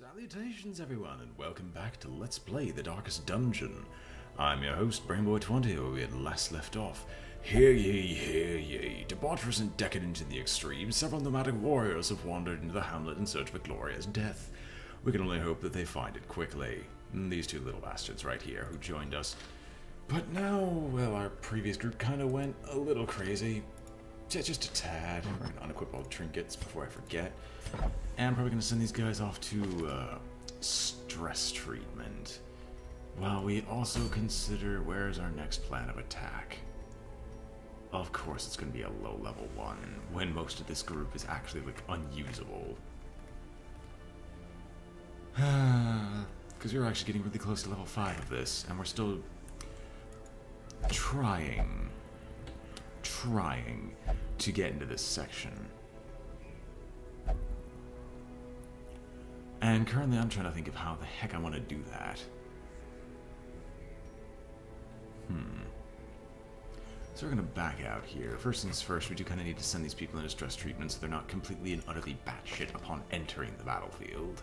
Salutations everyone, and welcome back to Let's Play The Darkest Dungeon. I'm your host, BrainBoy20, where we had last left off. Hear ye, debaucherous and decadent in the extreme, several nomadic warriors have wandered into the hamlet in search of a glorious death. We can only hope that they find it quickly. These two little bastards right here who joined us. But now, well, our previous group kind of went a little crazy. Just a tad. We're going to unequip all the trinkets before I forget. And I'm probably going to send these guys off to stress treatment. While we also consider where's our next plan of attack. Of course it's going to be a low-level one, when most of this group is actually, like, unusable. Because we're actually getting really close to level 5 of this, and we're still trying to get into this section. And currently I'm trying to think of how the heck I want to do that. So we're going to back out here. First things first, we do kind of need to send these people into stress treatment so they're not completely and utterly batshit upon entering the battlefield.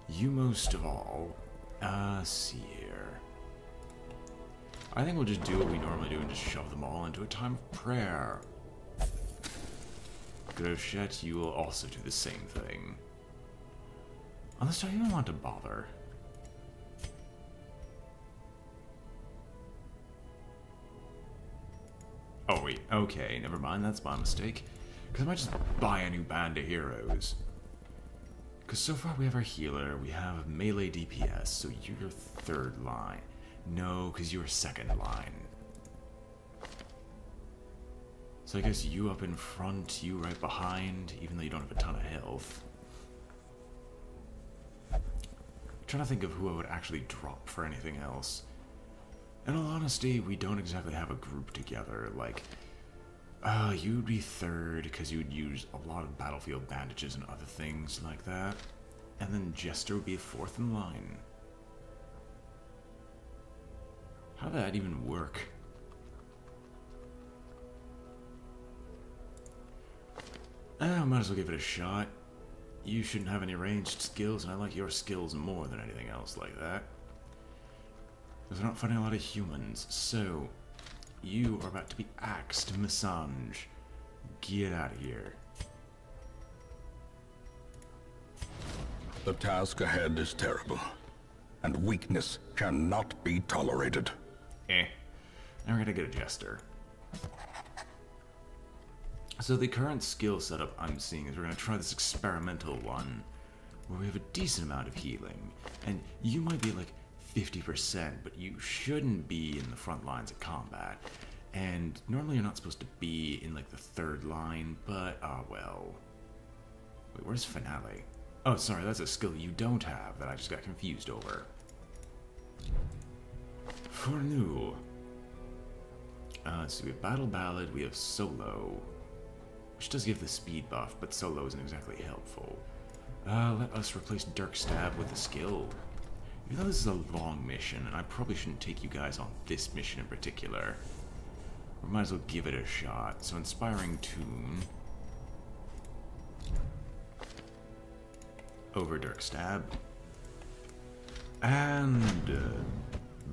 You most of all. See here. I think we'll just do what we normally do and just shove them all into a time of prayer. Groshet, you will also do the same thing. Unless I even want to bother. Oh wait, okay, never mind, that's my mistake. Because I might just buy a new band of heroes. Because so far we have our healer, we have melee DPS, so you're your third line. No, because you're second line. So I guess you up in front, you right behind, even though you don't have a ton of health. I'm trying to think of who I would actually drop for anything else. In all honesty, we don't exactly have a group together. Like, you'd be third because you would use a lot of battlefield bandages and other things like that. And then Jester would be fourth in line. How did that even work? I might as well give it a shot. You shouldn't have any ranged skills, and I like your skills more than anything else like that. Because we're not finding a lot of humans, so you are about to be axed, Massange. Get out of here. The task ahead is terrible, and weakness cannot be tolerated. Now we're gonna get a Jester. So the current skill setup I'm seeing is we're gonna try this experimental one, where we have a decent amount of healing, and you might be like 50%, but you shouldn't be in the front lines of combat. And normally you're not supposed to be in like the third line, but well. Wait, where's Finale? Oh, sorry, that's a skill you don't have that I just got confused over. For new. So we have Battle Ballad, we have Solo, which does give the speed buff, but Solo isn't exactly helpful. Let us replace Dirk Stab with a skill. Even though this is a long mission, and I probably shouldn't take you guys on this mission in particular, we might as well give it a shot. So Inspiring Tune over Dirk Stab, and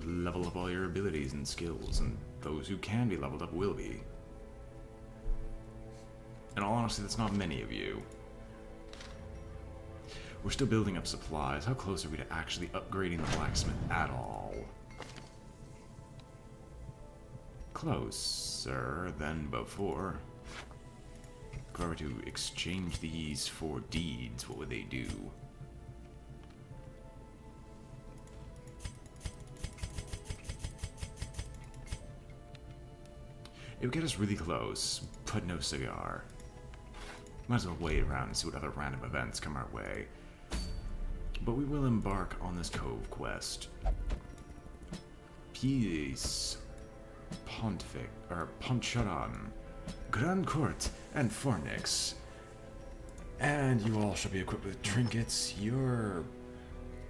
level up all your abilities and skills, and those who can be leveled up will be. In all honesty, that's not many of you. We're still building up supplies. How close are we to actually upgrading the blacksmith at all? Closer than before. If I were to exchange these for deeds, what would they do? It would get us really close, but no cigar. Might as well wait around and see what other random events come our way. But we will embark on this cove quest. Peace, Pontific, or Poncharan, Grand Court, and Fornix. And you all shall be equipped with trinkets. Your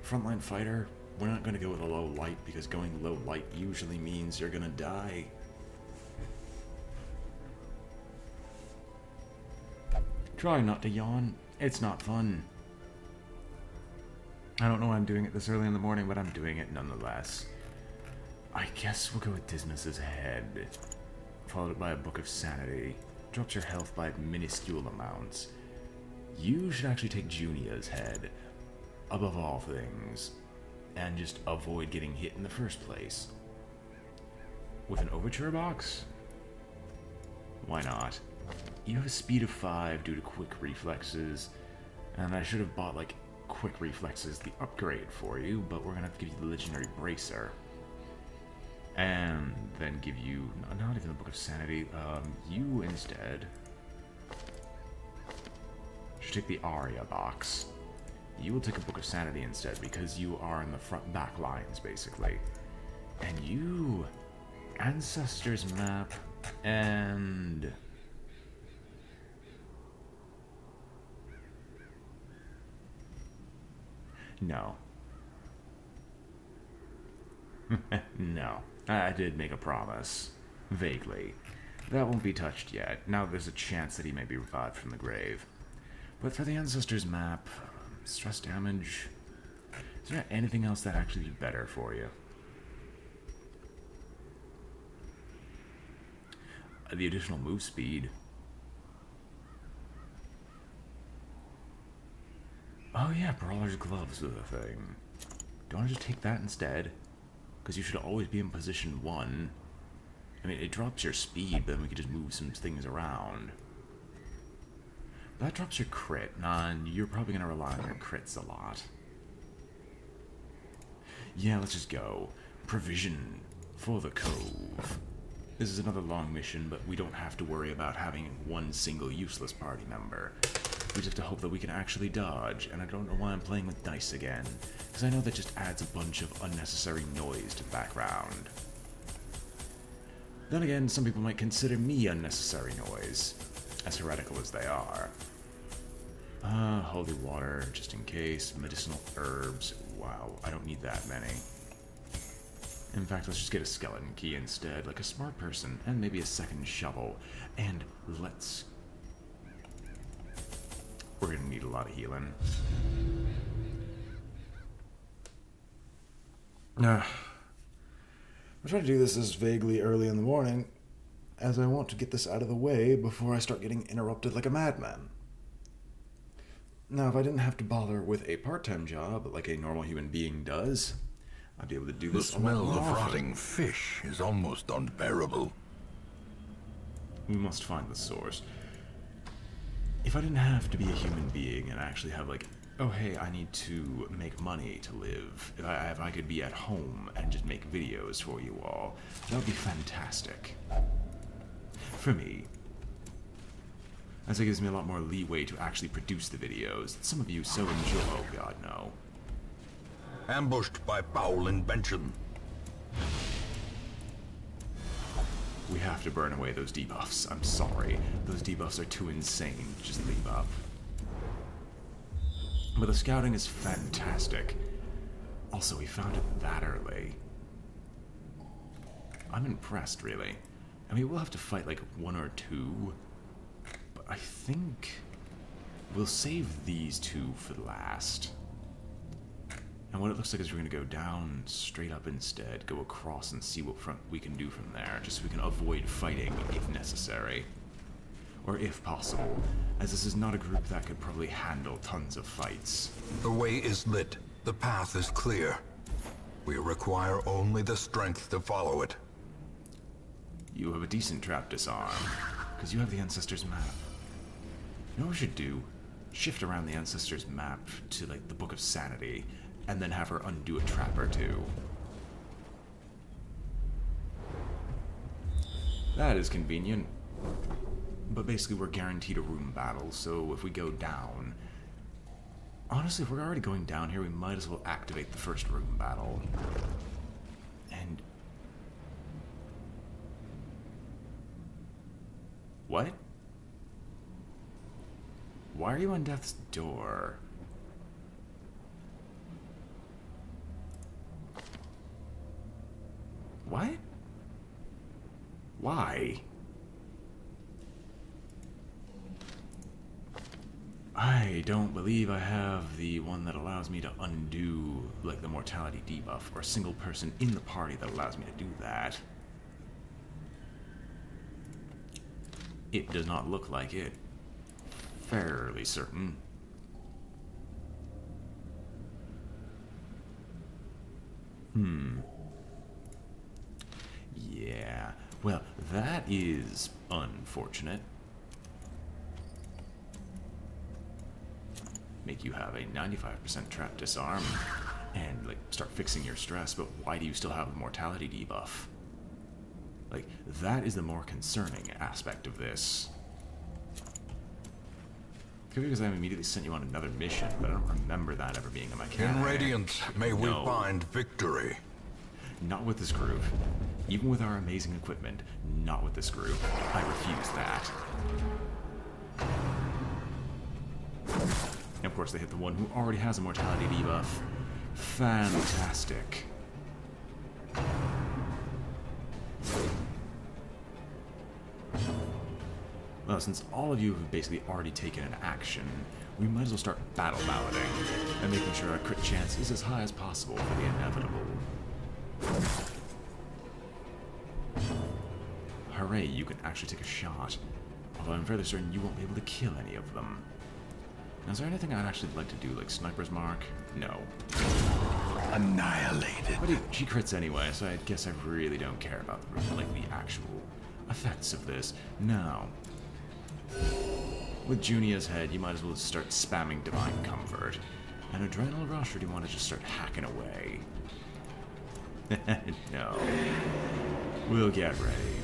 frontline fighter, we're not going to go with a low light because going low light usually means you're going to die. Try not to yawn. It's not fun. I don't know why I'm doing it this early in the morning, but I'm doing it nonetheless. I guess we'll go with Dismas's head, followed by a Book of Sanity. Drops your health by minuscule amounts. You should actually take Junia's head, above all things, and just avoid getting hit in the first place. With an Overture box? Why not? You have a speed of 5 due to quick reflexes, and I should have bought, like, quick reflexes, the upgrade for you, but we're gonna have to give you the legendary bracer. And then give you, not even the Book of Sanity, you instead should take the Aria box. You will take a Book of Sanity instead, because you are in the front back lines, basically. And you, Ancestors map, and... No. No. I did make a promise. Vaguely. That won't be touched yet. Now there's a chance that he may be revived from the grave. But for the Ancestors map, stress damage... Is there anything else that actually be better for you? The additional move speed. Oh yeah, Brawler's Gloves are the thing. Don't I just take that instead? Because you should always be in position 1. I mean, it drops your speed, but then we could just move some things around. That drops your crit, and you're probably going to rely on your crits a lot. Yeah, let's just go. Provision for the Cove. This is another long mission, but we don't have to worry about having one single useless party member. We just have to hope that we can actually dodge, and I don't know why I'm playing with dice again, because I know that just adds a bunch of unnecessary noise to the background. Then again, some people might consider me unnecessary noise, as heretical as they are. Holy water, just in case. Medicinal herbs. Wow, I don't need that many. In fact, let's just get a skeleton key instead, like a smart person, and maybe a second shovel. And let's... We're gonna need a lot of healing. I'm trying to do this as vaguely early in the morning, as I want to get this out of the way before I start getting interrupted like a madman. Now, if I didn't have to bother with a part-time job like a normal human being does, I'd be able to do this. The smell of rotting fish is almost unbearable. We must find the source. If I didn't have to be a human being and actually have like, oh hey, I need to make money to live, if I could be at home and just make videos for you all, that would be fantastic. For me. As it gives me a lot more leeway to actually produce the videos that some of you so enjoy. Oh god, no. Ambushed by foul invention. We have to burn away those debuffs. I'm sorry. Those debuffs are too insane to just leave up. But the scouting is fantastic. Also, we found it that early. I'm impressed, really. I mean, we'll have to fight like 1 or 2. But I think we'll save these 2 for last. And what it looks like is we're going to go down straight up instead, go across and see what front we can do from there, just so we can avoid fighting if necessary. Or if possible, as this is not a group that could probably handle tons of fights. The way is lit. The path is clear. We require only the strength to follow it. You have a decent trap disarm, because you have the Ancestors map. You know what we should do? Shift around the Ancestors map to, like, the Book of Sanity, and then have her undo a trap or 2. That is convenient. But basically we're guaranteed a room battle, so if we go down... Honestly, if we're already going down here, we might as well activate the first room battle. And... What? Why are you on death's door? What? Why? I don't believe I have the one that allows me to undo, like, the mortality debuff, or a single person in the party that allows me to do that. It does not look like it. Fairly certain. Yeah. Well, that is unfortunate. Make you have a 95% trap disarm and, like, start fixing your stress, but why do you still have the mortality debuff? Like, that is the more concerning aspect of this. Could be because I immediately sent you on another mission, but I don't remember that ever being a mechanic. In Radiance, may we find victory. Not with this group. Even with our amazing equipment, not with this group. I refuse that. And of course they hit the one who already has a mortality debuff. Fantastic. Well, since all of you have basically already taken an action, we might as well start battle balloting and making sure our crit chance is as high as possible for the inevitable. Hooray, you can actually take a shot. Although I'm fairly certain you won't be able to kill any of them. Now, is there anything I'd actually like to do, like Sniper's Mark? No. Annihilated. But she crits anyway, so I guess I really don't care about the actual effects of this. Now, with Junia's head, you might as well start spamming Divine Comfort. And Adrenal Rush, or do you want to just start hacking away? No. We'll get ready.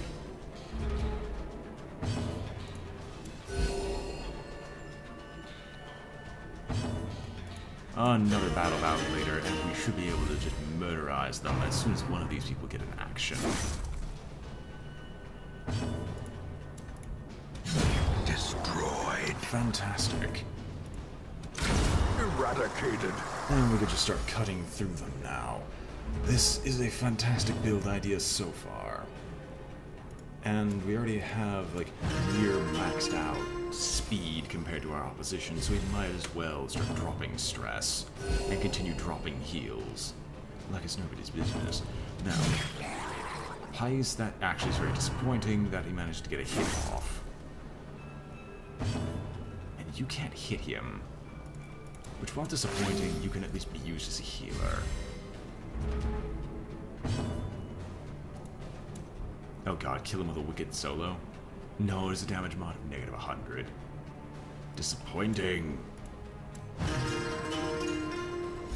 Another battle out later, and we should be able to just murderize them as soon as one of these people get an action. Destroyed. Fantastic. Eradicated. And we could just start cutting through them now. This is a fantastic build idea so far. And we already have, like, near maxed out speed compared to our opposition, so we might as well start dropping stress and continue dropping heals. Like it's nobody's business. Now, Pies, that actually is very disappointing that he managed to get a hit off. And you can't hit him. Which, while disappointing, you can at least be used as a healer. Oh god, kill him with a wicked solo? No, there's a damage mod of negative 100. Disappointing.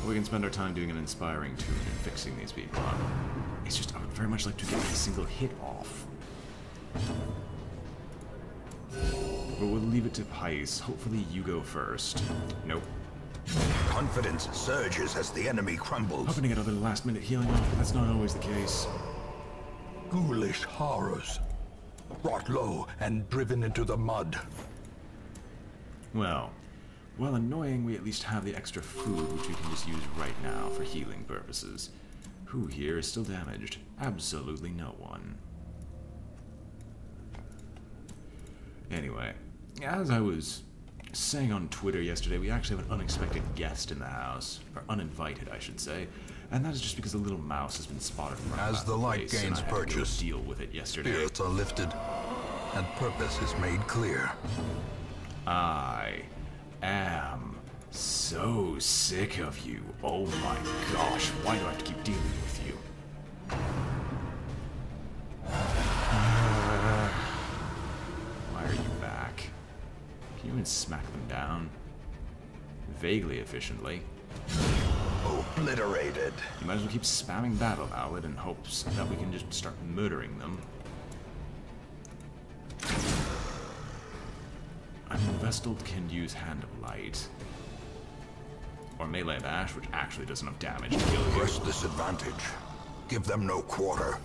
We can spend our time doing an inspiring tune and fixing these people up. It's just I would very much like to get a single hit off. But we'll leave it to Pice. Hopefully you go first. Nope. Confidence surges as the enemy crumbles. Hoping to get other last-minute healing off, but that's not always the case. Ghoulish horrors. Brought low and driven into the mud. Well, while annoying, we at least have the extra food, which we can just use right now for healing purposes. Who here is still damaged? Absolutely no one. Anyway, as I was saying on Twitter yesterday, we actually have an unexpected guest in the house. Or uninvited, I should say. And that is just because a little mouse has been spotted from As the light gains purchase, deal with it yesterday. Spirits are lifted, and purpose is made clear. I am so sick of you. Oh my gosh, why do I have to keep dealing with you? Why are you back? Can you even smack them down? Vaguely efficiently. Obliterated. You might as well keep spamming Battle Ballad in hopes that we can just start murdering them. Vestal can use Hand of Light. Or Melee Bash, which actually does enough damage to kill you. Press this advantage. Give them no quarter.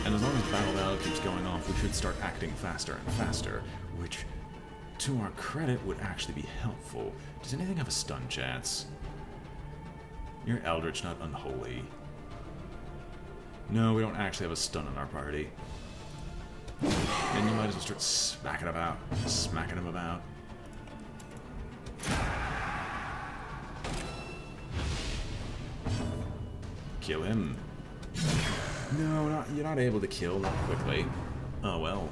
And as long as Battle Ballad keeps going off, we should start acting faster and faster, which, to our credit, would actually be helpful. Does anything have a stun chance? You're Eldritch, not Unholy. No, we don't actually have a stun in our party. Then you might as well start smacking him about. Kill him. No, you're not able to kill that quickly. Oh well.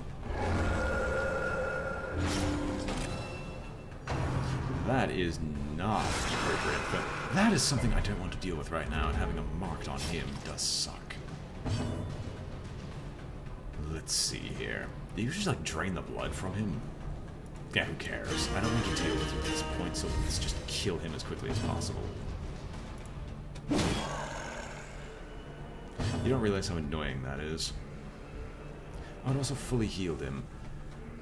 That is not appropriate, but that is something I don't want to deal with right now, and having a marked on him does suck. Let's see here. Do you just like drain the blood from him? Yeah, who cares? I don't want to deal with him at this point, so let's just kill him as quickly as possible. You don't realize how annoying that is. I would also fully healed him.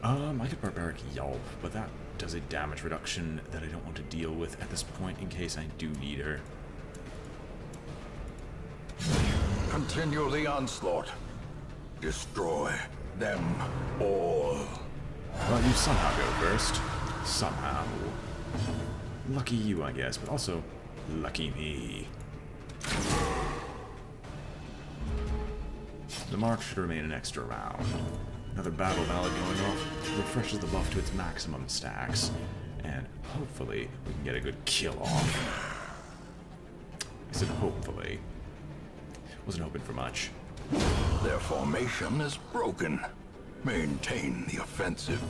I could Barbaric Yelp, but that does a damage reduction that I don't want to deal with at this point in case I do need her. Continue the onslaught. Destroy them all. Well, you somehow go first. Somehow. Lucky you, I guess, but also lucky me. The mark should remain an extra round. Another battle ballad going off refreshes the buff to its maximum stacks, and hopefully we can get a good kill off. I said hopefully. Wasn't hoping for much. Their formation is broken. Maintain the offensive.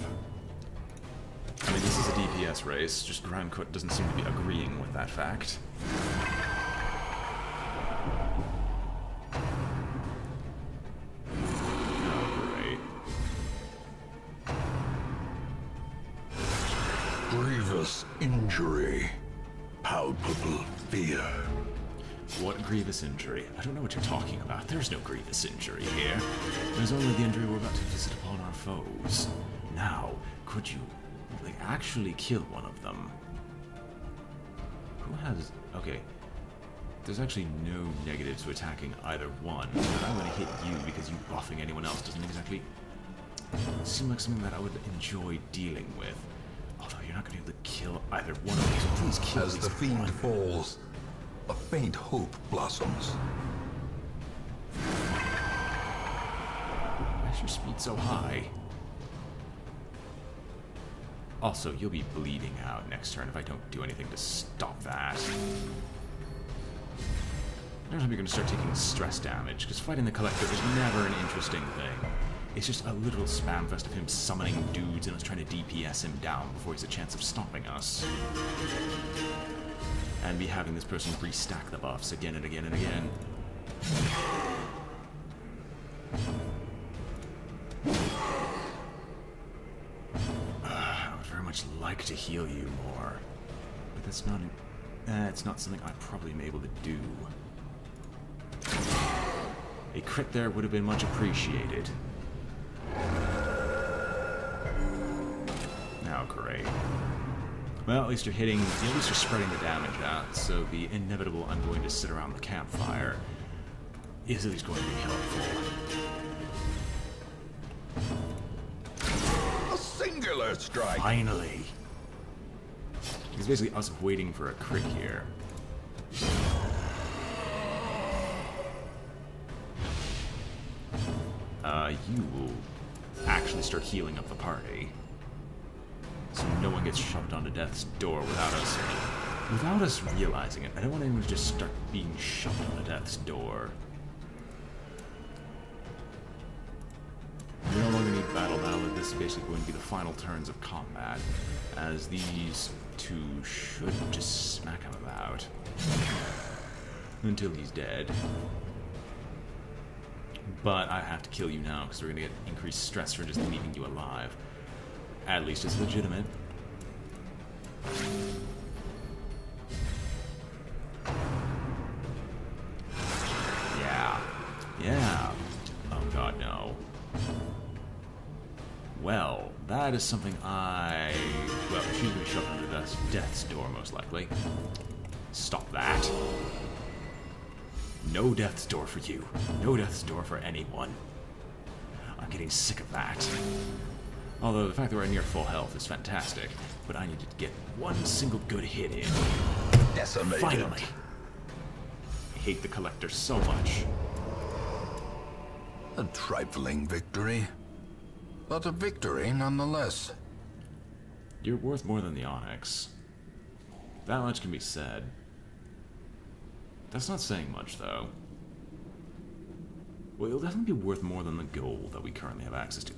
I mean, this is a DPS race, just Groundcut doesn't seem to be agreeing with that fact. Grievous injury. Palpable fear. What grievous injury? I don't know what you're talking about. There's no grievous injury here. There's only the injury we're about to visit upon our foes. Now, could you, like, actually kill one of them? Who has... Okay. There's actually no negatives to attacking either one. And I'm gonna hit you because you buffing anyone else doesn't exactly seem like something that I would enjoy dealing with. Although you're not gonna be able to kill either one of them, so please kill As the fiend falls, a faint hope blossoms. Why is your speed so high? Also, you'll be bleeding out next turn if I don't do anything to stop that. I don't know if you're going to start taking stress damage, because fighting the Collector is never an interesting thing. It's just a literal spam fest of him summoning dudes and us trying to DPS him down before he has a chance of stopping us. And be having this person restack the buffs again and again and again. I would very much like to heal you more, but that's not it's not something I probably am able to do. A crit there would have been much appreciated. Now, great. Well, at least you're hitting, at least you're spreading the damage out, so the inevitable I'm going to sit around the campfire is at least going to be helpful. A singular strike! Finally! Because basically I was waiting for a crit here. You will actually start healing up the party. So no one gets shoved onto death's door without us realizing it. I don't want anyone to just start being shoved onto death's door. We no longer need battle ballad. This is basically going to be the final turns of combat, as these two should just smack him about until he's dead. But I have to kill you now because we're going to get increased stress for just leaving you alive. At least it's legitimate. Yeah. Yeah. Oh god, no. Well, that is something well, she's going to be shoved under death's door, most likely. Stop that. No death's door for you. No death's door for anyone. I'm getting sick of that. Although the fact that we're near full health is fantastic, but I need to get one single good hit in. Decimated. Finally. I hate the Collector so much. A trifling victory. but a victory nonetheless. You're worth more than the onyx. That much can be said. That's not saying much, though. Well, it'll definitely be worth more than the gold that we currently have access to.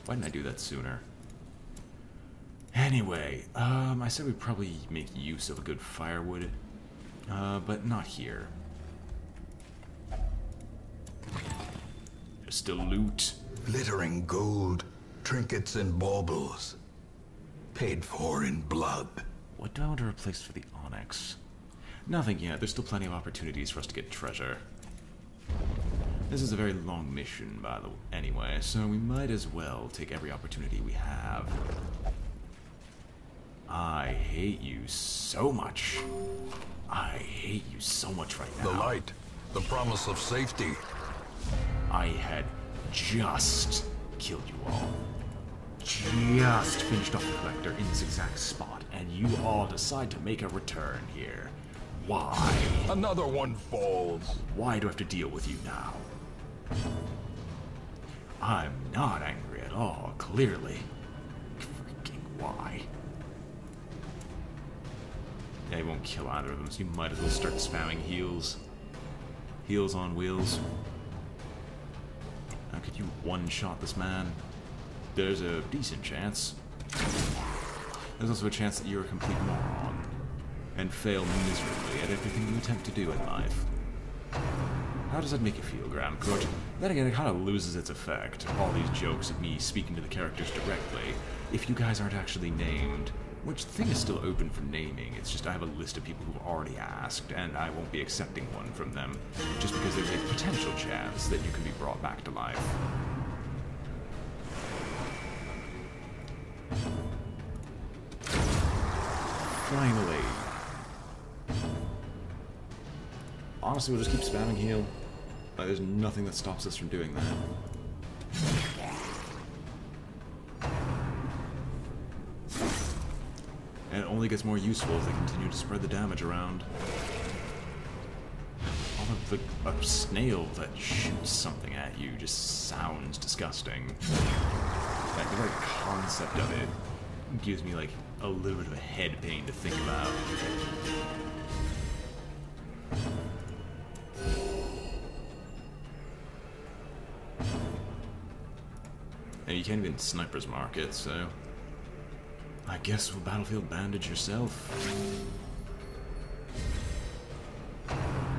Why didn't I do that sooner? Anyway, I said we'd probably make use of a good firewood, but not here. There's still loot. Glittering gold, trinkets and baubles. Paid for in blood. What do I want to replace for the onyx? Nothing yet. There's still plenty of opportunities for us to get treasure. This is a very long mission, by the way, anyway, so we might as well take every opportunity we have. I hate you so much. I hate you so much right now. The light, the promise of safety. I had just killed you all. Just finished off the collector in this exact spot, and you all decide to make a return here. Why? Another one falls. Why do I have to deal with you now? I'm not angry at all, clearly. Freaking why? Yeah, you won't kill either of them, so you might as well start spamming heals. Heals on wheels. How could you one-shot this man? There's a decent chance. There's also a chance that you're a complete moron and fail miserably at everything you attempt to do in life. How does that make you feel, Graham Court? Then again, it kind of loses its effect. All these jokes of me speaking to the characters directly, if you guys aren't actually named. Which the thing is still open for naming, it's just I have a list of people who've already asked, and I won't be accepting one from them, just because there's a potential chance that you can be brought back to life. Finally. Honestly, we'll just keep spamming heal. There's nothing that stops us from doing that. And it only gets more useful as they continue to spread the damage around. Although a snail that shoots something at you just sounds disgusting. Like, the very concept of it gives me, like, a little bit of a head pain to think about. And you can't even sniper's mark it, so I guess we'll battlefield bandage yourself.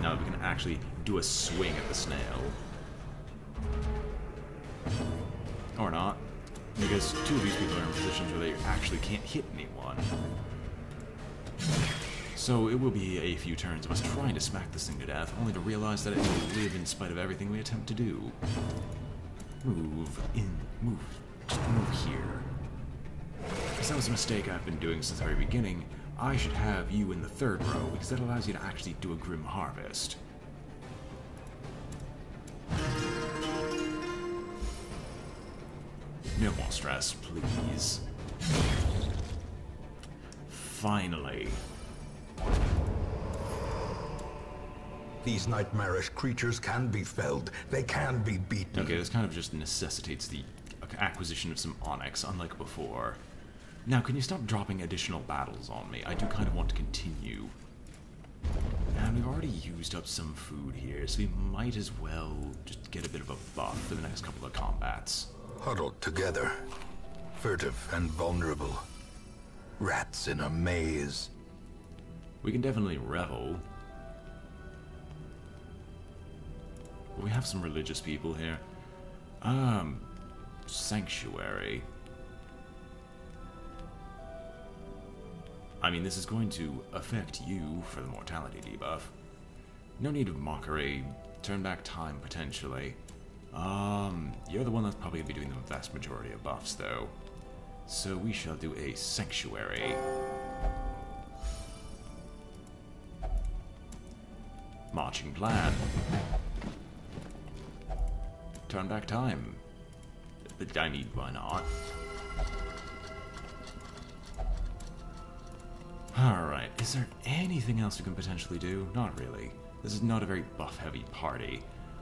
Now that we can actually do a swing at the snail. Or not. Because two of these people are in positions where they actually can't hit anyone. So it will be a few turns of us trying to smack this thing to death, only to realize that it will live in spite of everything we attempt to do. Move in. Move. Just move here. Because that was a mistake I've been doing since the very beginning. I should have you in the third row, because that allows you to actually do a Grim Harvest. No more stress, please. Finally. These nightmarish creatures can be felled. They can be beaten. Okay, this kind of just necessitates the acquisition of some onyx, unlike before. Now, can you stop dropping additional battles on me? I do kind of want to continue. And we've already used up some food here, so we might as well just get a bit of a buff for the next couple of combats. Huddled together, furtive and vulnerable. Rats in a maze. We can definitely revel. But we have some religious people here. Sanctuary. I mean, this is going to affect you for the mortality debuff. No need of mockery. Turn back time, potentially. You're the one that's probably going to be doing the vast majority of buffs, though. So we shall do a sanctuary. Marching plan. Turn back time. I mean, why not? Alright, is there anything else we can potentially do? Not really. This is not a very buff-heavy party.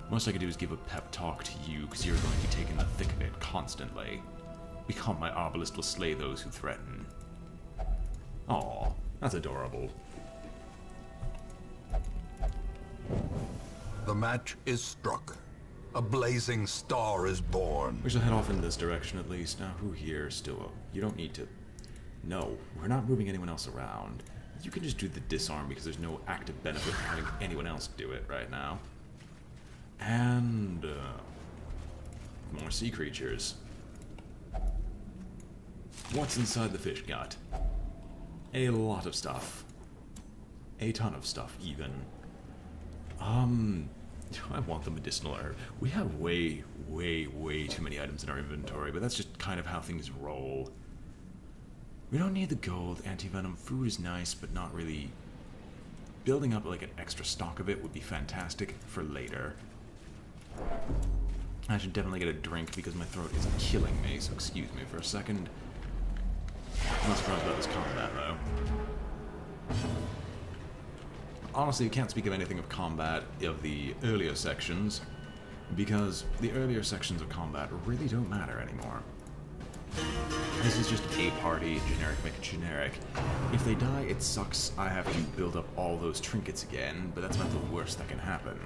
Most I could do is give a pep talk to you, because you're going to be taking the thick of it constantly. Become my obelisk will slay those who threaten. Aw, that's adorable. The match is struck. A blazing star is born. We shall head off in this direction at least. Now, who here still? You don't need to... No, we're not moving anyone else around. You can just do the disarm because there's no active benefit in having anyone else do it right now. And... more sea creatures. What's inside the fish gut? A lot of stuff. A ton of stuff, even. I want the medicinal herb. We have way too many items in our inventory, but that's just kind of how things roll. We don't need the gold. Anti-venom food is nice, but not really... Building up like an extra stock of it would be fantastic for later. I should definitely get a drink because my throat is killing me, so excuse me for a second. I'm not surprised about this combat, though. Honestly, I can't speak of anything of combat of the earlier sections, because the earlier sections of combat really don't matter anymore. This is just a party, generic make it generic. If they die, it sucks. I have to build up all those trinkets again, but that's about the worst that can happen.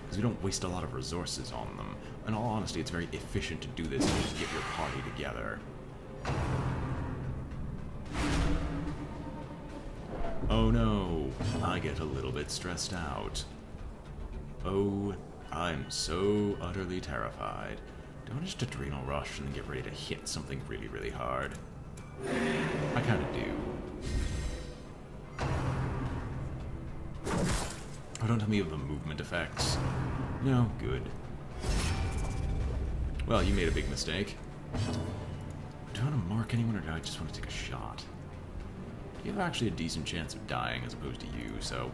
Because we don't waste a lot of resources on them. In all honesty, it's very efficient to do this and just get your party together. Oh no, I get a little bit stressed out. Oh, I'm so utterly terrified. Do I just adrenal rush and then get ready to hit something really hard? I kinda do. Oh, don't tell me of the movement effects. No, good. Well, you made a big mistake. Do I want to mark anyone or do I just want to take a shot? You have actually a decent chance of dying as opposed to you, so...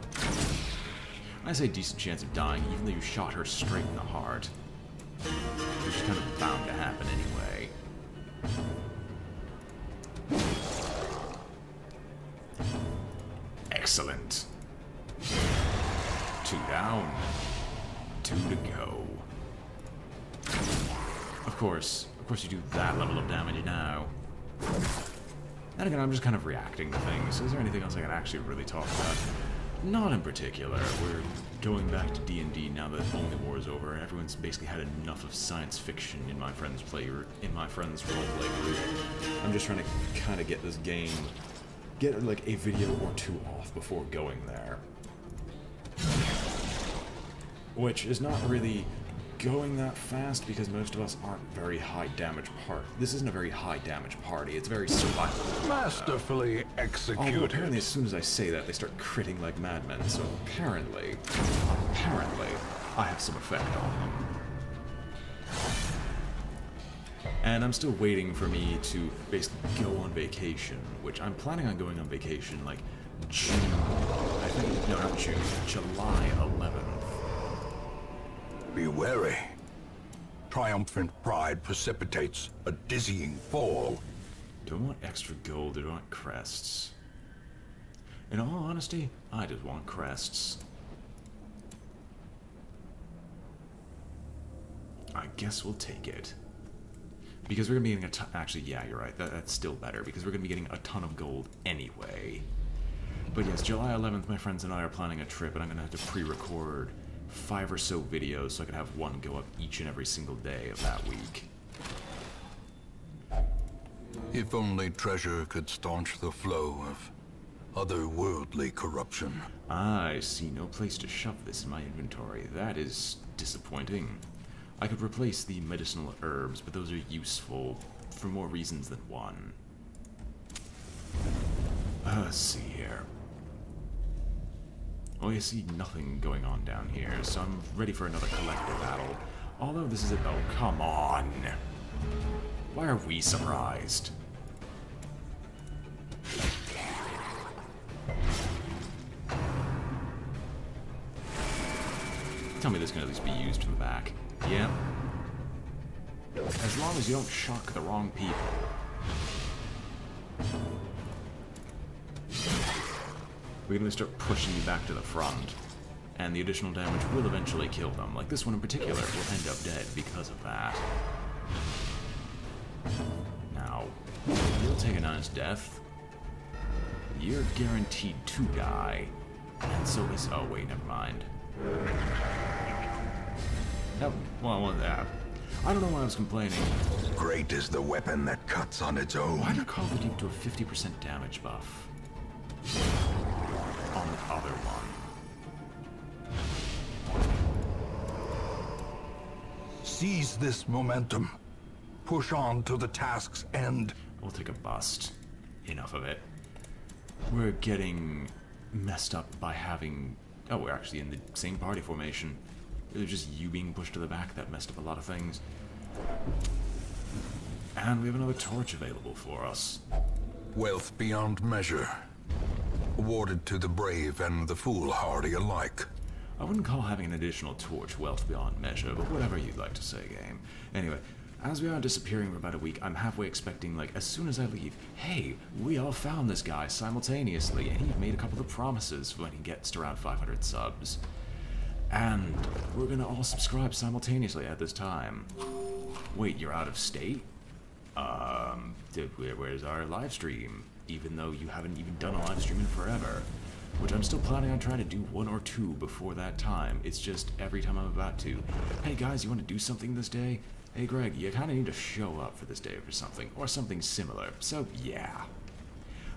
I say decent chance of dying even though you shot her straight in the heart. Which is kind of bound to happen anyway. Excellent. 2 down. 2 to go. Of course you do that level of damage now. And again, I'm just kind of reacting to things. Is there anything else I can actually really talk about? Not in particular. We're going back to D&D now that Only War is over. Everyone's basically had enough of science fiction in my friend's roleplay group. I'm just trying to kind of get this game, get like a video or 2 off before going there. Which is not really going that fast because most of us aren't very high damage This isn't a very high damage party. It's very survival. Masterfully executed. Although apparently as soon as I say that, they start critting like madmen. So apparently, I have some effect on them. And I'm still waiting for me to basically go on vacation, which I'm planning on going on vacation like June. I think, no, not June. July 11th. Be wary. Triumphant pride precipitates a dizzying fall. Do I want extra gold or do I want crests? In all honesty, I just want crests. I guess we'll take it. Because we're going to be getting a ton... Actually, yeah, you're right. That's still better, because we're going to be getting a ton of gold anyway. But yes, July 11th, my friends and I are planning a trip, and I'm going to have to pre-record 5 or so videos so I can have one go up each and every single day of that week. If only treasure could staunch the flow of otherworldly corruption. I see no place to shove this in my inventory. That is disappointing. I could replace the medicinal herbs, but those are useful for more reasons than one. Let's see here. Oh, I see nothing going on down here, so I'm ready for another collector battle. Although this is a... Oh, come on! Why are we surprised? Tell me this can at least be used from the back. Yeah. As long as you don't shock the wrong people. We can start pushing you back to the front. and the additional damage will eventually kill them. Like this one in particular will end up dead because of that. Now, you'll take a nice death. You're guaranteed to die. And so is... oh, wait, never mind. Oh, well, I don't know why I was complaining. Great is the weapon that cuts on its own. Why did Call the Duke to a 50% damage buff on the other one? Seize this momentum. Push on to the task's end. We'll take a bust. Enough of it. We're getting messed up by having... oh, we're actually in the same party formation. It was just you being pushed to the back that messed up a lot of things. And we have another torch available for us. Wealth beyond measure. Awarded to the brave and the foolhardy alike. I wouldn't call having an additional torch wealth beyond measure, but whatever you'd like to say, game. Anyway, as we are disappearing for about a week, I'm halfway expecting, like, as soon as I leave, hey, we all found this guy simultaneously, and he made a couple of promises when he gets to around 500 subs. And we're gonna all subscribe simultaneously at this time. Wait, you're out of state? Where's our live stream? Even though you haven't even done a live stream in forever. Which I'm still planning on trying to do 1 or 2 before that time. It's just every time I'm about to. Hey guys, you want to do something this day? Hey Greg, you kind of need to show up for this day for something. Or something similar. So yeah.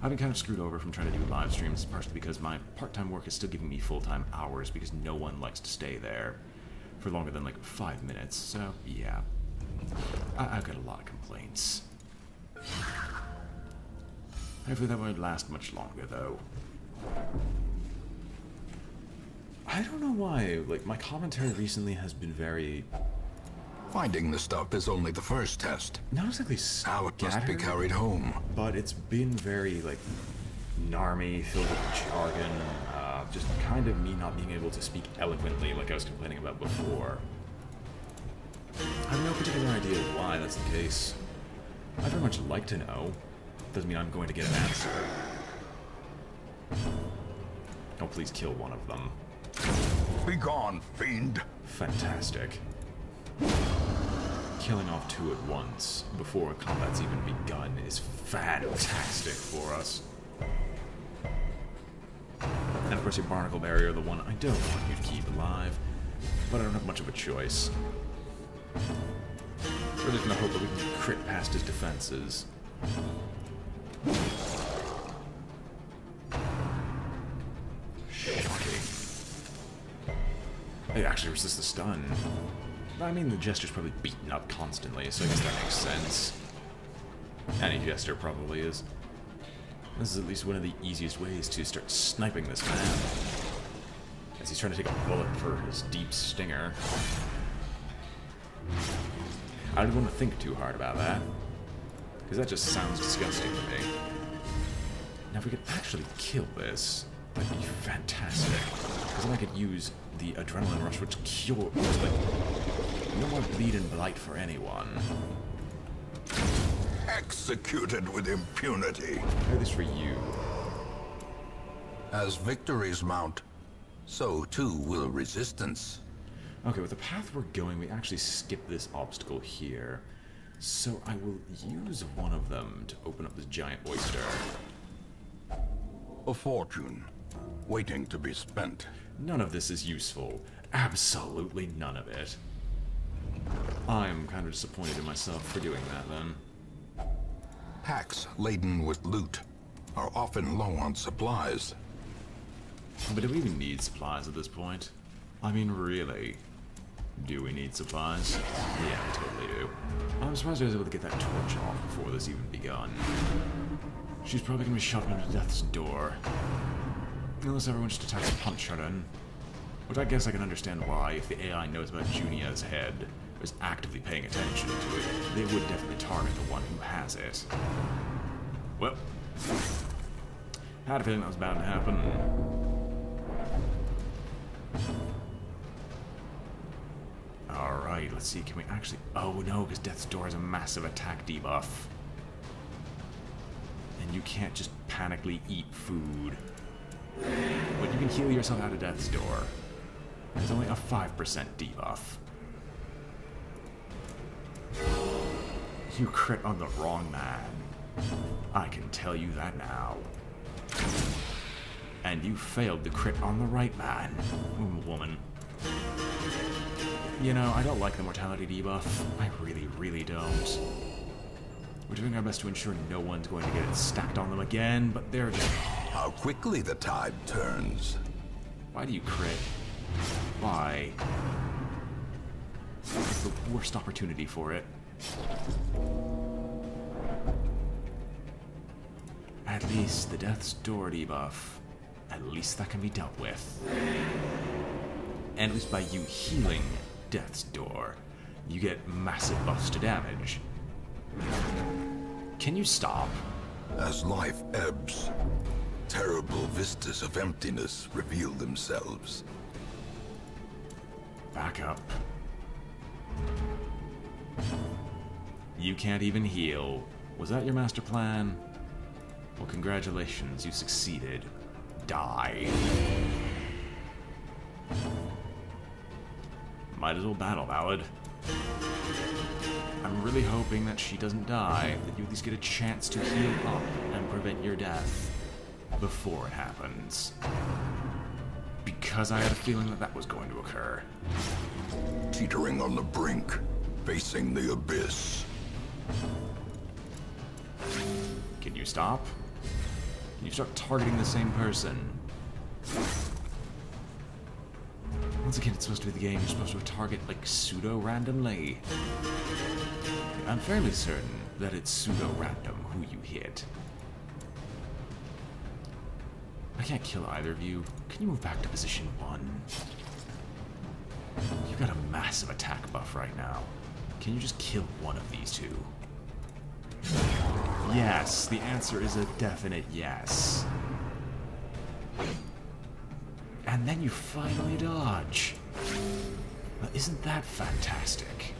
I've been kind of screwed over from trying to do live streams, partially because my part-time work is still giving me full-time hours because no one likes to stay there for longer than like 5 minutes. So yeah. I've got a lot of complaints. Hopefully that won't last much longer though. I don't know why, like, my commentary recently has been very... Finding the stuff is only the first test. not exactly How it must be scattered, carried home. but it's been very, like, narmy, filled with jargon, just kind of me not being able to speak eloquently like I was complaining about before. I have no particular idea why that's the case. I'd very much like to know. Doesn't mean I'm going to get an answer. Oh, please kill one of them. Begone, fiend. Fantastic. Killing off 2 at once before combat's even begun is fantastic for us. And of course your barnacle barrier, the one I don't want you to keep alive, but I don't have much of a choice. We're just gonna hope that we can crit past his defenses. Shocking. It actually resists the stun. I mean, the Jester's probably beaten up constantly, so I guess that makes sense. Any Jester probably is. This is at least one of the easiest ways to start sniping this man. As he's trying to take a bullet for his deep stinger. I don't want to think too hard about that. Because that just sounds disgusting to me. Now if we could actually kill this, that'd be fantastic. Because then I could use the adrenaline rush, which cures, like, no more bleed and blight for anyone. Executed with impunity. At least for you. As victories mount, so too will resistance. Okay, with the path we're going, we actually skip this obstacle here. So I will use one of them to open up this giant oyster. A fortune, waiting to be spent. None of this is useful. Absolutely none of it. I'm kind of disappointed in myself for doing that, then. Packs laden with loot are often low on supplies. But do we even need supplies at this point? I mean, really? Do we need supplies? Yeah, we totally do. I'm surprised I was able to get that torch off before this even begun. She's probably gonna be shoved into death's door. Unless everyone just attacks and punch her in. Which I guess I can understand why, if the AI knows about Junia's head, or is actively paying attention to it, they would definitely target the one who has it. Well, had a feeling that was bound to happen. Alright, let's see, can we actually... Oh no, because Death's Door has a massive attack debuff. And you can't just panically eat food. But you can heal yourself out of Death's Door. There's only a 5% debuff. You crit on the wrong man. I can tell you that now. And you failed to crit on the right man, woman. You know, I don't like the mortality debuff. I really, really don't. We're doing our best to ensure no one's going to get it stacked on them again, but they're just... How quickly the tide turns. Why do you crit? Why? It's the worst opportunity for it. At least the Death's Door debuff. At least that can be dealt with. And at least by you healing Death's Door, you get massive buffs to damage. Can you stop? As life ebbs, terrible vistas of emptiness reveal themselves. Back up. You can't even heal. Was that your master plan? Well, congratulations, you succeeded. Die. Might as well battle, Ballad. I'm really hoping that she doesn't die, that you at least get a chance to heal up and prevent your death before it happens. Because I had a feeling that that was going to occur. Teetering on the brink, facing the abyss. Can you stop? Can you start targeting the same person? Once again, it's supposed to be the game. You're supposed to target, like, pseudo-randomly. I'm fairly certain that it's pseudo-random who you hit. I can't kill either of you. Can you move back to position 1? You've got a massive attack buff right now. Can you just kill one of these two? Yes, the answer is a definite yes. And then you finally dodge. Well, isn't that fantastic?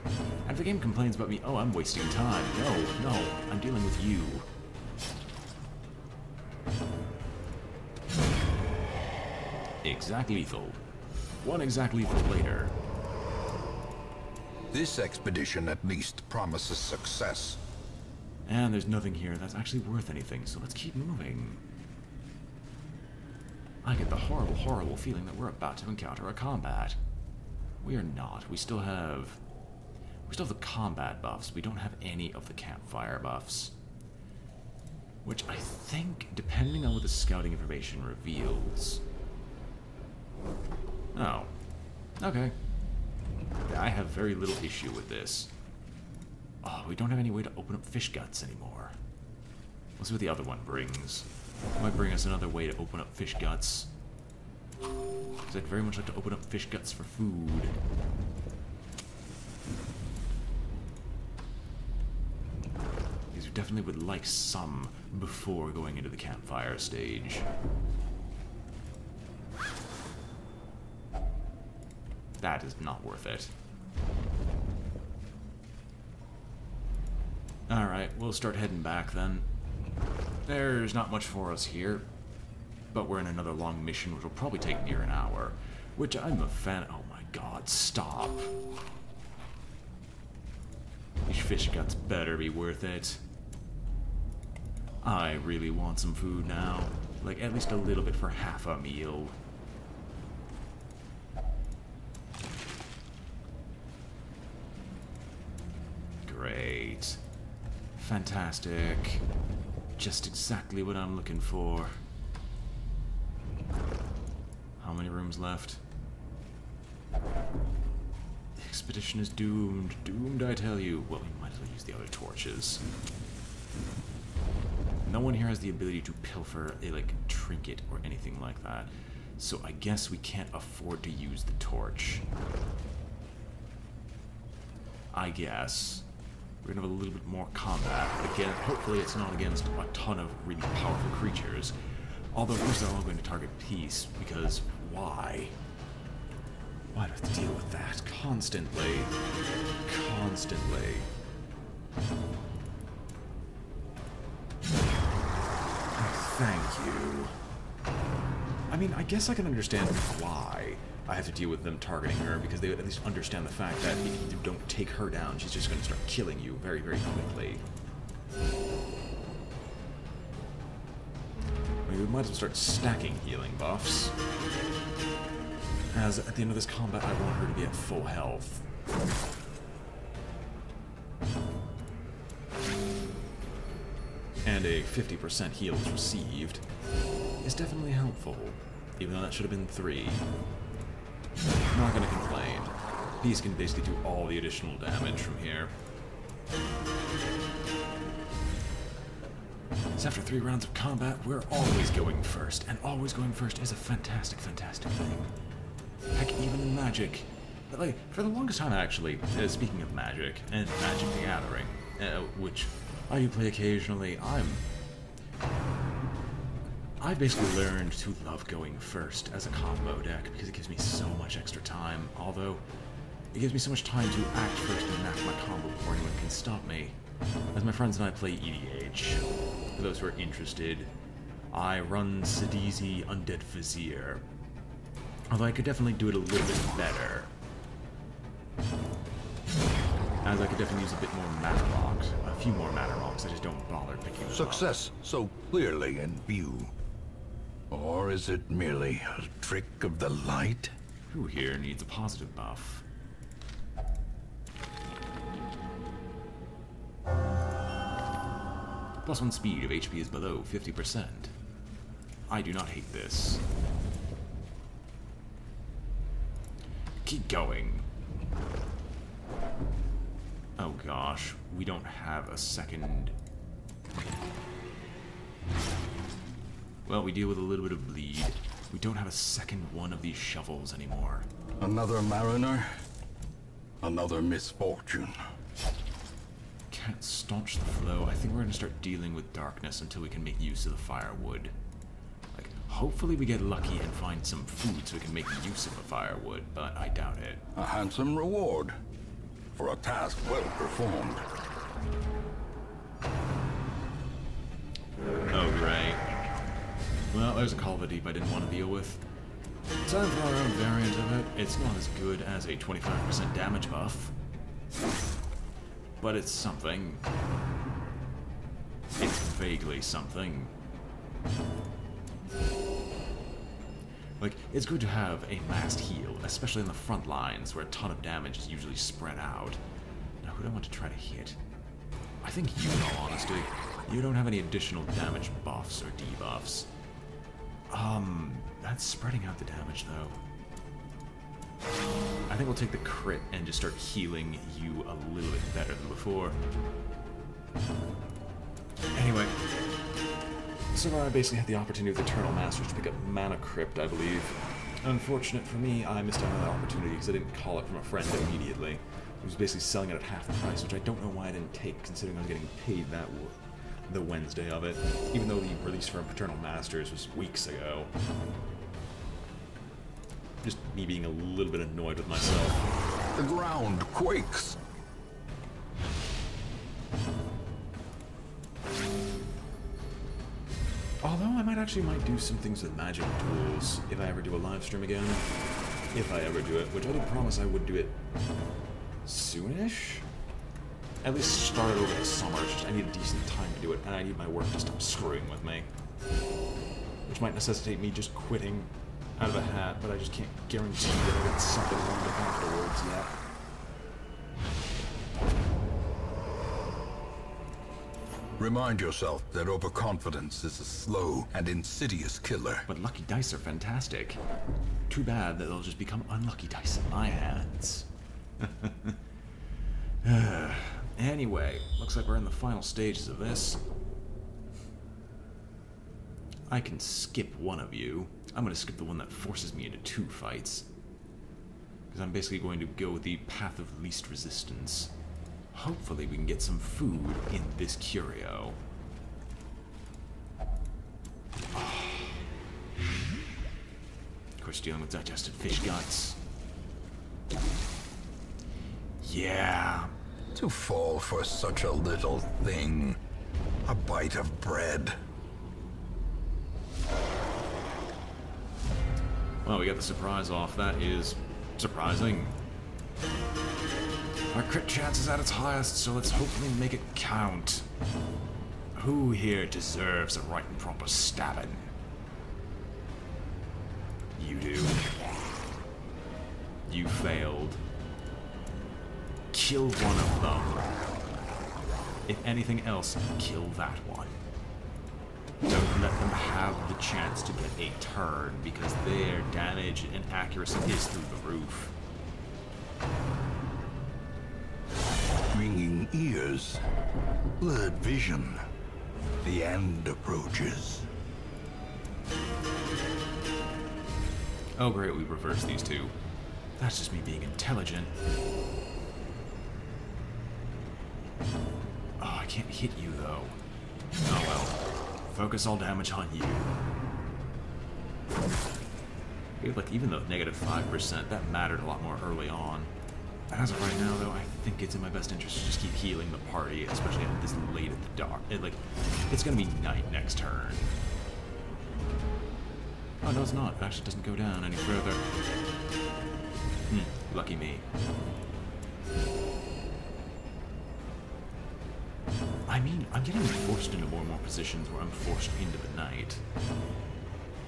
And if the game complains about me, oh, I'm wasting time. No, I'm dealing with you. Exact lethal. One exact lethal later. This expedition at least promises success. And there's nothing here that's actually worth anything, so let's keep moving. I get the horrible, horrible feeling that we're about to encounter a combat. We are not. We still have the combat buffs. We don't have any of the campfire buffs. Which I think, depending on what the scouting information reveals... Oh. Okay. I have very little issue with this. Oh, we don't have any way to open up fish guts anymore. Let's see what the other one brings. It might bring us another way to open up fish guts. Because I'd very much like to open up fish guts for food. Because we definitely would like some before going into the campfire stage. That is not worth it. Alright, we'll start heading back then. There's not much for us here, but we're in another long mission which will probably take near an hour, which I'm a fan. Oh my god, stop. These fish guts better be worth it. I really want some food now, like at least a little bit for half a meal. Great. Fantastic. Just exactly what I'm looking for. How many rooms left? The expedition is doomed. Doomed, I tell you. Well, we might as well use the other torches. No one here has the ability to pilfer a, like, trinket or anything like that. So I guess we can't afford to use the torch. I guess. We're gonna have a little bit more combat. Again, hopefully it's not against a ton of really powerful creatures. Although, of course, they're all going to target peace, because why? Why do I have to deal with that constantly? Constantly. Thank you. I mean, I guess I can understand why I have to deal with them targeting her, because they at least understand the fact that if you don't take her down, she's just going to start killing you very, very quickly. I mean, we might as well start stacking healing buffs, as at the end of this combat I want her to be at full health. And a 50% heals received is definitely helpful, even though that should have been 3. I'm not gonna complain. These can basically do all the additional damage from here. So after 3 rounds of combat, we're always going first, and always going first is a fantastic, fantastic thing. Heck, even in Magic. But like, for the longest time actually, speaking of Magic, and Magic the Gathering, which I do play occasionally, I've basically learned to love going first as a combo deck because it gives me so much extra time, although it gives me so much time to act first and enact my combo before anyone can stop me. As my friends and I play EDH, for those who are interested, I run Sidisi Undead Vizier, although I could definitely do it a little bit better, as I could definitely use a bit more mana rocks, a few more mana rocks. I just don't bother picking them up. Success so clearly in view. Or is it merely a trick of the light? Who here needs a positive buff? +1 speed if HP is below 50%. I do not hate this. Keep going. Oh gosh, we don't have a second. Well, we deal with a little bit of bleed. We don't have a second one of these shovels anymore. Another mariner? Another misfortune. Can't staunch the flow. I think we're gonna start dealing with darkness until we can make use of the firewood. Like, hopefully we get lucky and find some food so we can make use of the firewood, but I doubt it. A handsome reward for a task well performed. Oh, great. Well, there's a Call of the Deep I didn't want to deal with. Time for our own variant of it. It's not as good as a 25% damage buff, but it's something. It's vaguely something. Like, it's good to have a massed heal, especially in the front lines where a ton of damage is usually spread out. Now, who do I want to try to hit? I think you, in all honesty. You don't have any additional damage buffs or debuffs. That's spreading out the damage, though. I think we'll take the crit and just start healing you a little bit better than before. Anyway, so I basically had the opportunity with Eternal Masters to pick up Mana Crypt, I believe. Unfortunate for me, I missed out on that opportunity because I didn't call it from a friend immediately. It was basically selling it at half the price, which I don't know why I didn't take, considering I was getting paid the Wednesday of it, even though the release for Eternal Masters was weeks ago. Just me being a little bit annoyed with myself. The ground quakes. Although I might do some things with magic tools if I ever do a live stream again. If I ever do it, which I did promise I would do it soonish. At least start it over the summer. I need a decent time to do it, and I need my work to stop screwing with me. Which might necessitate me just quitting out of a hat, but I just can't guarantee that I'll get something lined up afterwards yet. Remind yourself that overconfidence is a slow and insidious killer. But lucky dice are fantastic. Too bad that they'll just become unlucky dice in my hands. Anyway, looks like we're in the final stages of this. I can skip one of you. I'm going to skip the one that forces me into 2 fights. Because I'm basically going to go the path of least resistance. Hopefully we can get some food in this curio. Of course, dealing with digested fish guts. Yeah. To fall for such a little thing. A bite of bread. Oh, we got the surprise off. That is surprising. Our crit chance is at its highest, so let's hopefully make it count. Who here deserves a right and proper stabbing? You do. You failed. Kill one of them. If anything else, kill that one. Don't let them have the chance to get a turn, because their damage and accuracy is through the roof. Ringing ears, blurred vision. The end approaches. Oh great, we reversed these two. That's just me being intelligent. Oh, I can't hit you though. Oh well. Focus all damage on you. Like, even though negative 5%, that mattered a lot more early on. As of right now, though, I think it's in my best interest to just keep healing the party, especially at this late at the dark. It's gonna be night next turn. Oh, no, it's not. It actually doesn't go down any further. Lucky me. I mean, I'm getting forced into more and more positions where I'm forced into the night.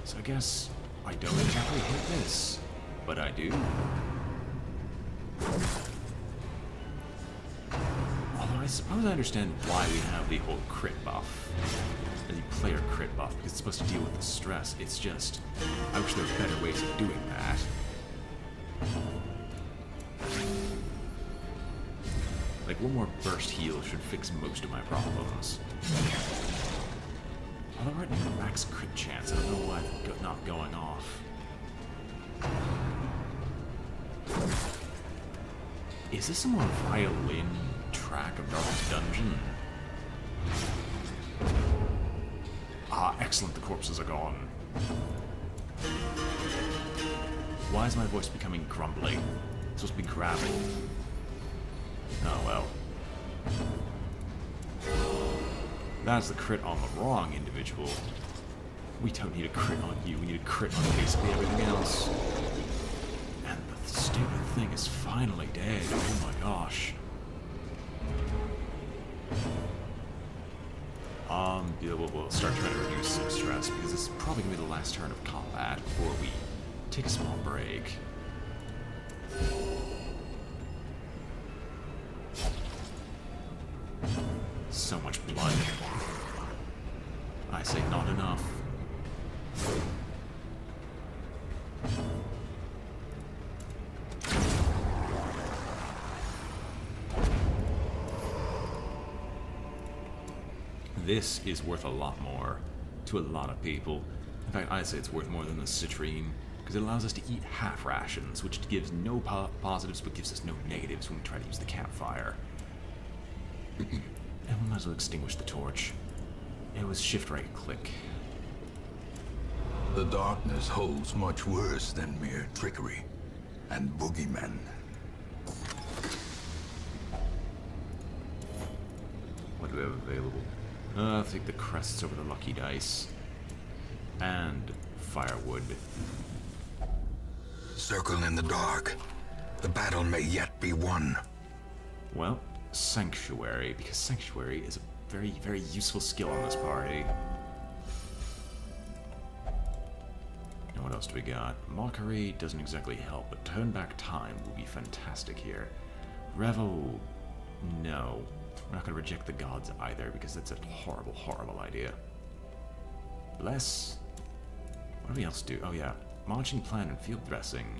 So I guess I don't exactly hate this, but I do. Although I suppose I understand why we have the whole crit buff, the player crit buff, because it's supposed to deal with the stress. It's just, I wish there were better ways of doing that. Like, one more burst heal should fix most of my problems. Although right now, max crit chance, I don't know why it's not going off. Is this a more violin track of Darkest Dungeon? Ah, excellent, the corpses are gone. Why is my voice becoming grumbly? It's supposed to be gravel. Oh well. That's the crit on the wrong individual. We don't need a crit on you, we need a crit on basically everything else. And the stupid thing is finally dead. Oh my gosh. Yeah, we'll start trying to reduce some stress, because this is probably going to be the last turn of combat before we take a small break. So much blood. I say not enough. This is worth a lot more to a lot of people. In fact, I'd say it's worth more than the citrine, because it allows us to eat half rations, which gives no positives but gives us no negatives when we try to use the campfire. And we might as well extinguish the torch. It was shift right click. The darkness holds much worse than mere trickery and boogeymen. What do we have available? I'll take the crests over the lucky dice. And firewood. Circle in the dark. The battle may yet be won. Well, Sanctuary, because Sanctuary is a very, very useful skill on this party. And what else do we got? Mockery doesn't exactly help, but Turn Back Time will be fantastic here. Revel, no. We're not going to reject the gods either, because that's a horrible, horrible idea. Bless. What do we else do? Oh yeah, Marching Plan and Field Dressing.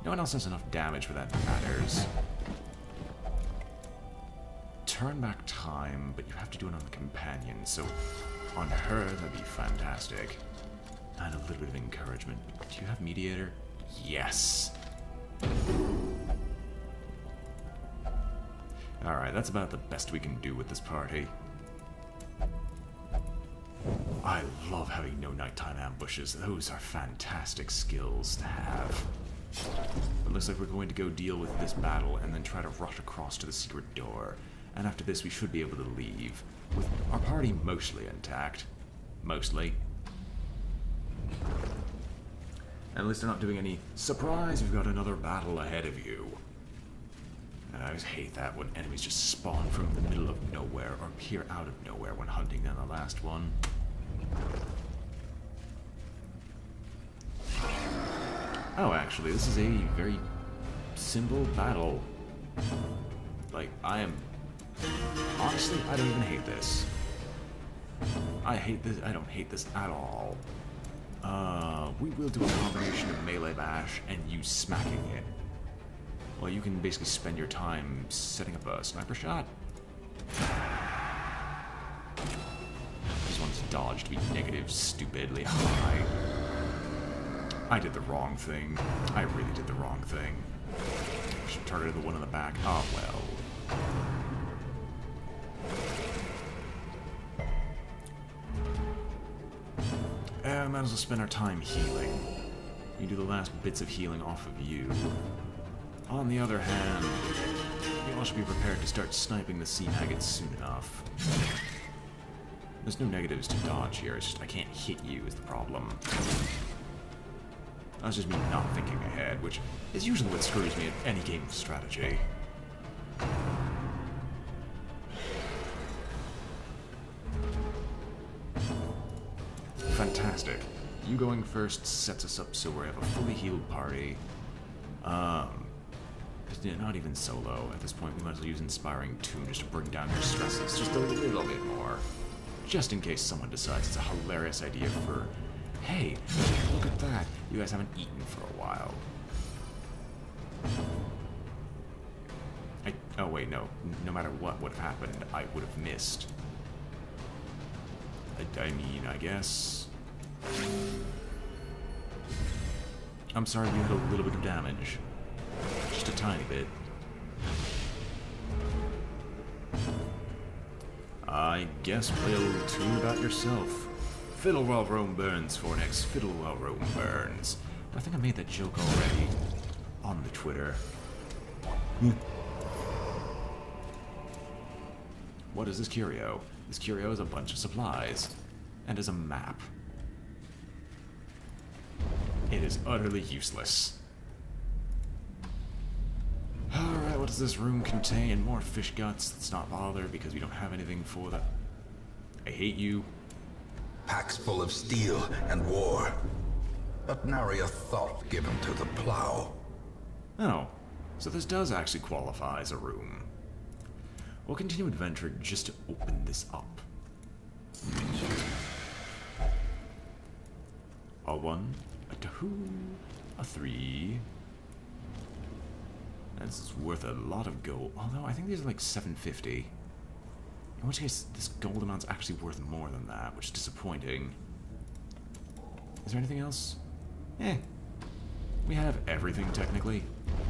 No one else has enough damage where that matters. Turn Back Time, but you have to do it on the companion, so on her that'd be fantastic. And a little bit of encouragement. Do you have Mediator? Yes! Alright, that's about the best we can do with this party. I love having no nighttime ambushes. Those are fantastic skills to have. It looks like we're going to go deal with this battle and then try to rush across to the secret door. And after this, we should be able to leave, with our party mostly intact. Mostly. And at least they're not doing any surprise, we've got another battle ahead of you. And I always hate that when enemies just spawn from the middle of nowhere or appear out of nowhere when hunting down the last one. Oh, actually, this is a very simple battle. Like, I am... Honestly, I don't even hate this. I hate this. I don't hate this at all. We will do a combination of melee bash and you smacking it. Well, you can basically spend your time setting up a sniper shot. This one's dodged to be negative stupidly high. I did the wrong thing. I really did the wrong thing. Should have targeted the one in the back. Oh, well. Might as well spend our time healing. You do the last bits of healing off of you. On the other hand, you all should be prepared to start sniping the sea maggots soon enough. There's no negatives to dodge here, it's just I can't hit you is the problem. That's just me not thinking ahead, which is usually what screws me at any game of strategy. Fantastic. You going first sets us up so we have a fully healed party. Not even solo. At this point, we might as well use Inspiring Tune just to bring down your stresses just a little bit more. Just in case someone decides it's a hilarious idea for, hey, look at that. You guys haven't eaten for a while. Oh wait, no. No matter what would have happened, I would have missed. I mean, I guess... I'm sorry you had a little bit of damage. Just a tiny bit. I guess play a little tune about yourself. Fiddle while Rome burns, Fornix. Fiddle while Rome burns. I think I made that joke already. On the Twitter. What is this curio? This curio is a bunch of supplies. And is a map. It is utterly useless. Alright, what does this room contain? More fish guts. Let's not bother because we don't have anything for that. I hate you. Packs full of steel and war. But nary a thought given to the plow. Oh, so this does actually qualify as a room. We'll continue adventuring just to open this up. A 1, a 2, a 3. That's worth a lot of gold. Although I think these are like 750. In which case, this gold amount's actually worth more than that, which is disappointing. Is there anything else? We have everything technically.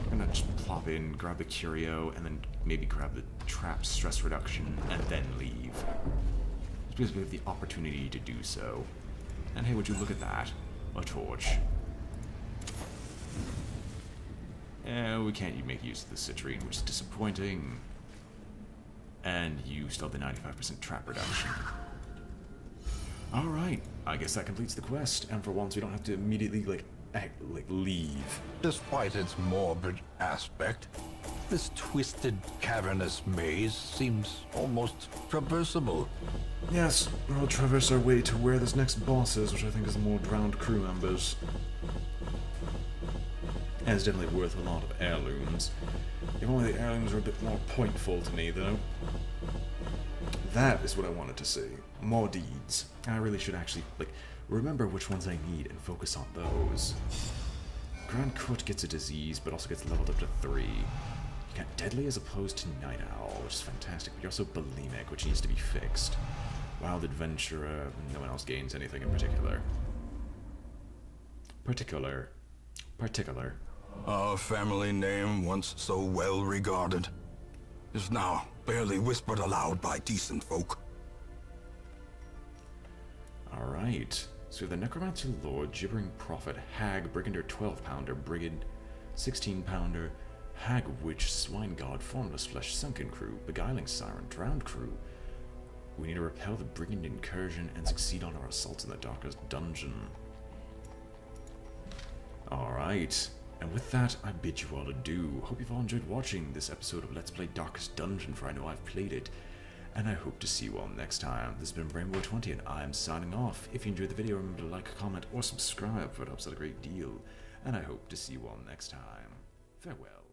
We're gonna just plop in, grab the curio, and then maybe grab the trap stress reduction, and then leave. Just because we have the opportunity to do so. And hey, would you look at that? A torch. We can't make use of the citrine, which is disappointing. And you still have the 95% trap reduction. Alright, I guess that completes the quest, and for once we don't have to immediately, leave. Despite its morbid aspect, this twisted, cavernous maze seems almost traversable. Yes, we'll traverse our way to where this next boss is, which I think is the more drowned crew members. And it's definitely worth a lot of heirlooms. If only the heirlooms were a bit more pointful to me, though. That is what I wanted to see. More deeds. I really should actually, remember which ones I need and focus on those. Grand Court gets a disease, but also gets leveled up to 3. You got Deadly as opposed to Night Owl, which is fantastic, but you're also Bulimic, which needs to be fixed. Wild Adventurer, no one else gains anything in particular. Particular. Our family name, once so well regarded, is now barely whispered aloud by decent folk. Alright. So the Necromancer Lord, Gibbering Prophet, Hag, Brigander 12-pounder, Brigand 16-pounder, Hag Witch, Swine God, Formless Flesh, Sunken Crew, Beguiling Siren, Drowned Crew. We need to repel the Brigand incursion and succeed on our assaults in the Darkest Dungeon. Alright, and with that, I bid you all adieu. Hope you've all enjoyed watching this episode of Let's Play Darkest Dungeon, for I know I've played it. And I hope to see you all next time. This has been BrainBoy20, and I'm signing off. If you enjoyed the video, remember to like, comment, or subscribe, for it helps out a great deal. And I hope to see you all next time. Farewell.